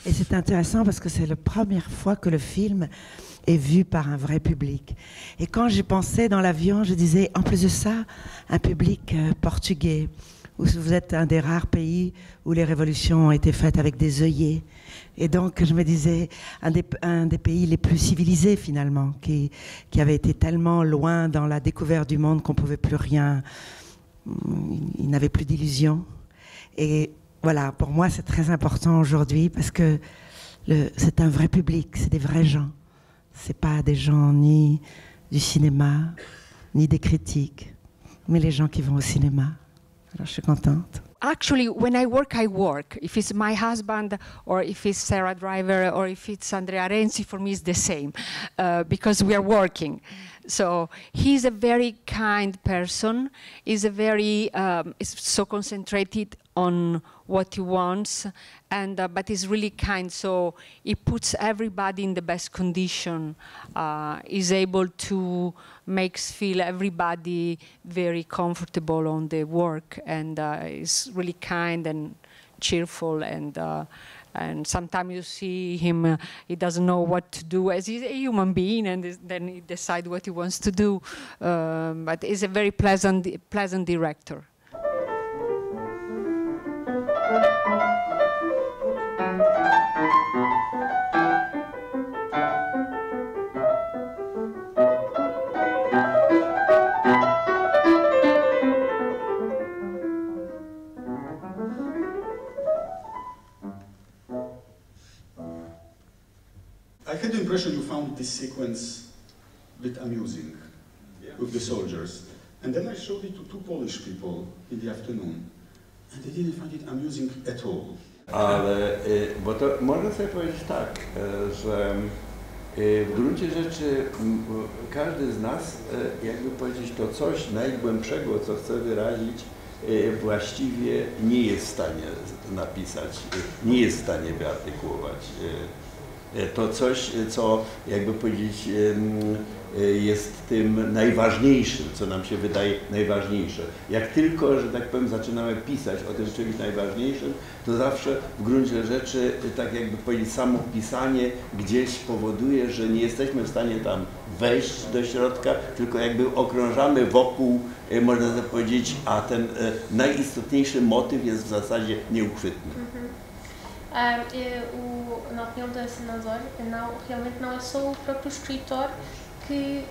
Et c'est intéressant parce que c'est la première fois que le film est vu par un vrai public. Et quand j'y pensais dans l'avion, je disais, en plus de ça, un public portugais, où vous êtes un des rares pays où les révolutions ont été faites avec des œillets. Et donc, je me disais, un des pays les plus civilisés, finalement, qui avait été tellement loin dans la découverte du monde qu'on ne pouvait plus rien, il n'avait plus d'illusions. Et voilà, pour moi, c'est très important aujourd'hui parce que c'est un vrai public, c'est des vrais gens. C'est pas des gens ni du cinéma, ni des critiques, mais les gens qui vont au cinéma. Alors, je suis contente. Actually, when I work. If it's my husband, or if it's Sarah Driver, or if it's Andrea Renzi, for me it's the same, because we are working. So he's a very kind person. He's a very, is so concentrated on what he wants, and but he's really kind. So he puts everybody in the best condition. He's able to makes feel everybody very comfortable on the work, and is really kind and cheerful, and sometimes you see him, he doesn't know what to do as he's a human being, and then he decides what he wants to do. But he's a very pleasant director. I had the impression you found this sequence a bit amusing, with the soldiers. And then I showed it to two Polish people in the afternoon, and they didn't find it amusing at all. Ale, bo to można sobie powiedzieć tak, że w gruncie rzeczy każdy z nas, jakby powiedzieć, to coś najgłębszego, co chce wyrazić, właściwie nie jest w stanie napisać, nie jest w stanie wyartykułować. To coś, co jakby powiedzieć jest tym najważniejszym, co nam się wydaje najważniejsze. Jak tylko, że tak powiem, zaczynamy pisać o tym czymś najważniejszym, to zawsze w gruncie rzeczy, tak jakby powiedzieć, samo pisanie gdzieś powoduje, że nie jesteśmy w stanie tam wejść do środka, tylko jakby okrążamy wokół, można tak powiedzieć, a ten najistotniejszy motyw jest w zasadzie nieuchwytny. Na opinião da senadora, realmente não é só o próprio escritor que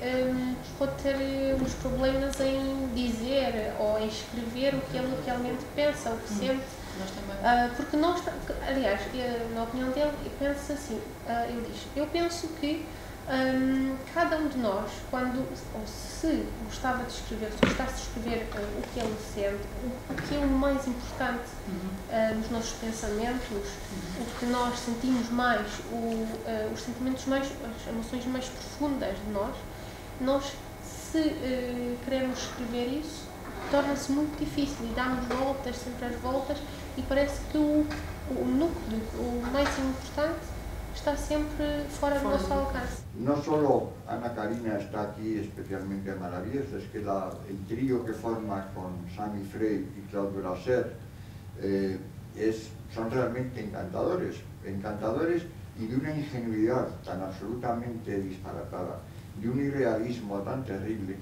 pode ter uns problemas em dizer ou em escrever o que ele realmente pensa, o que sente. Porque nós, aliás, na opinião dele, pensa assim, eu penso que cada um de nós, quando, ou se gostava de escrever, se gostasse de escrever o que ele sente, o que é o mais importante nos nossos pensamentos, o que nós sentimos mais, os sentimentos mais, as emoções mais profundas de nós, se queremos escrever isso, torna-se muito difícil e damos voltas, sempre as voltas, e parece que o núcleo, o mais importante, está siempre fuera de nuestro alcance. No solo Ana Karina está aquí especialmente maravillosa, es que el trío que forma con Sami Frey y Claude Brasser son realmente encantadores y de una ingenuidad tan absolutamente disparatada, de un irrealismo tan terrible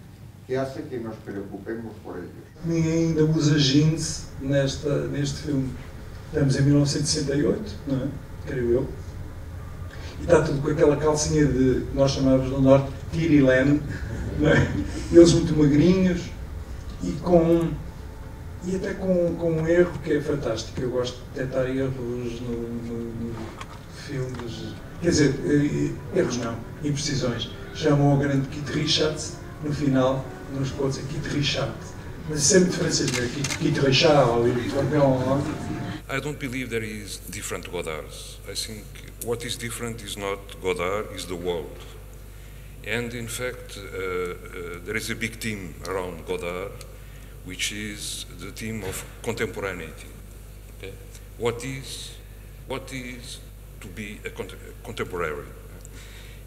que hace que nos preocupemos por ellos. Ninguém ainda usa jeans neste filme. Estamos em 1968, não é? Creio eu. E está tudo com aquela calcinha de, que nós chamávamos no Norte, tirilene, não é? Eles muito magrinhos e até com um erro que é fantástico. Eu gosto de detectar erros no filmes, quer dizer, erros não, imprecisões. Chamam o grande Keith Richards no final, nos pode dizer Keith Richards, mas isso é muito francês, não é? Keith Richard, I don't believe there is different Godards. I think what is different is not Godard, is the world. And in fact, there is a big theme around Godard, which is the theme of contemporaneity. Okay? What is to be a contemporary?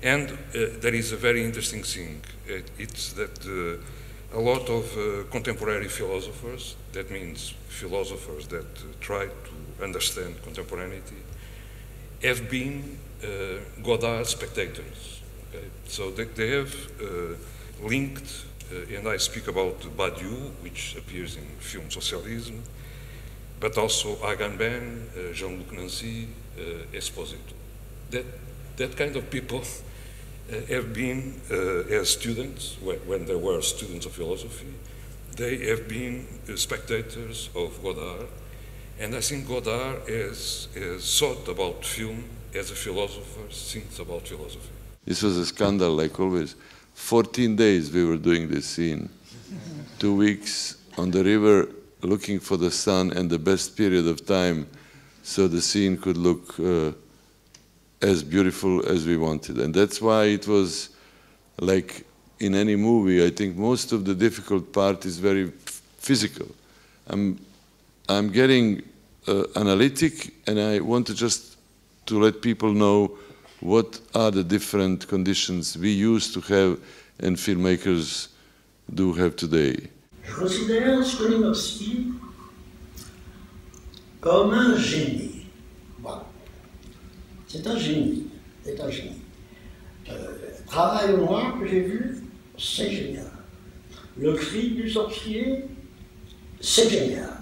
And there is a very interesting thing. It's that a lot of contemporary philosophers, that means philosophers that try to understand contemporaneity, have been Godard spectators. Okay? So they have linked, and I speak about Badiou, which appears in Film Socialisme, but also Agamben, Jean-Luc Nancy, Esposito. That kind of people have been, as students, when they were students of philosophy, they have been spectators of Godard, and I think Godard has thought about film as a philosopher thinks about philosophy. This was a scandal, like always. 14 days we were doing this scene. 2 weeks on the river, looking for the sun and the best period of time, so the scene could look as beautiful as we wanted. And that's why it was like in any movie, I think most of the difficult part is very physical. I'm getting analytic, and I want to just to let people know what are the different conditions we used to have and filmmakers do have today. Je considère Skolimowski comme un génie. Voilà. C'est un génie. C'est un génie. Le travail au noir que j'ai vu, c'est génial. Le cri du sorcier, c'est génial.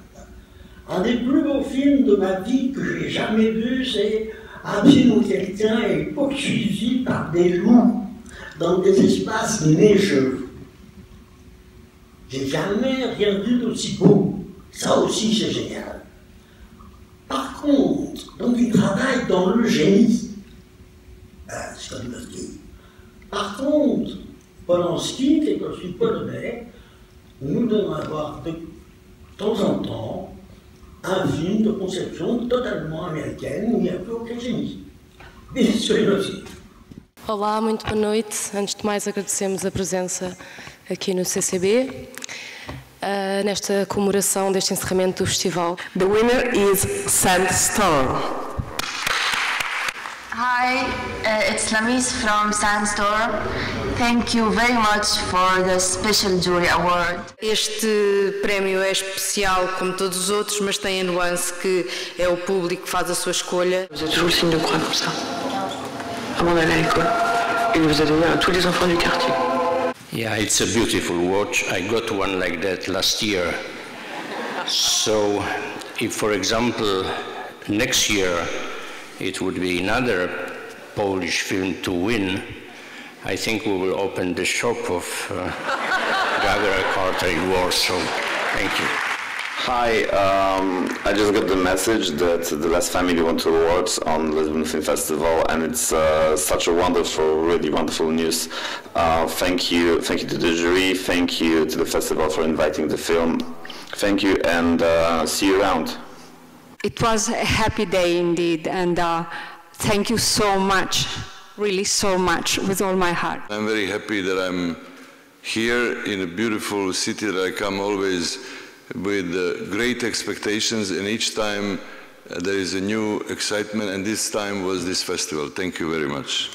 Un des plus beaux films de ma vie que j'ai jamais vu, c'est un film où quelqu'un est poursuivi par des loups dans des espaces neigeux. J'ai jamais rien vu d'aussi beau. Ça aussi, c'est génial. Par contre, donc il travaille dans le génie. Skolimowski. Par contre, Polanski, qui est aussi polonais, nous devons avoir de temps en temps un film de conception totalement américaine où il n'y a plus aucun génie. Skolimowski. Olá, muito boa noite. Antes de mais, agradecemos a presença aqui no CCB, nesta comemoração deste encerramento do festival. The winner is Sandstorm. Hi, it's Lamis from Sandstorm. Thank you very much for the special jury award. Este prémio é especial como todos os outros, mas tem a nuance que é o público que faz a sua escolha. Vous avez toujours le signe de croix comme ça, avant d'aller à l'école. Il vous a donné à tous les enfants du quartier. Yeah, it's a beautiful watch. I got one like that last year. So, if for example, next year it would be another Polish film to win, I think we will open the shop of Gagarin Carter in Warsaw. Thank you. Hi, I just got the message that the Last Family won 2 awards on Lisbon Film Festival, and it's such a wonderful, really wonderful news. Thank you to the jury, thank you to the festival for inviting the film. Thank you, and see you around. It was a happy day indeed, and thank you so much, really so much, with all my heart. I'm very happy that I'm here in a beautiful city that I come always with great expectations, and each time there is a new excitement, and this time was this festival. Thank you very much.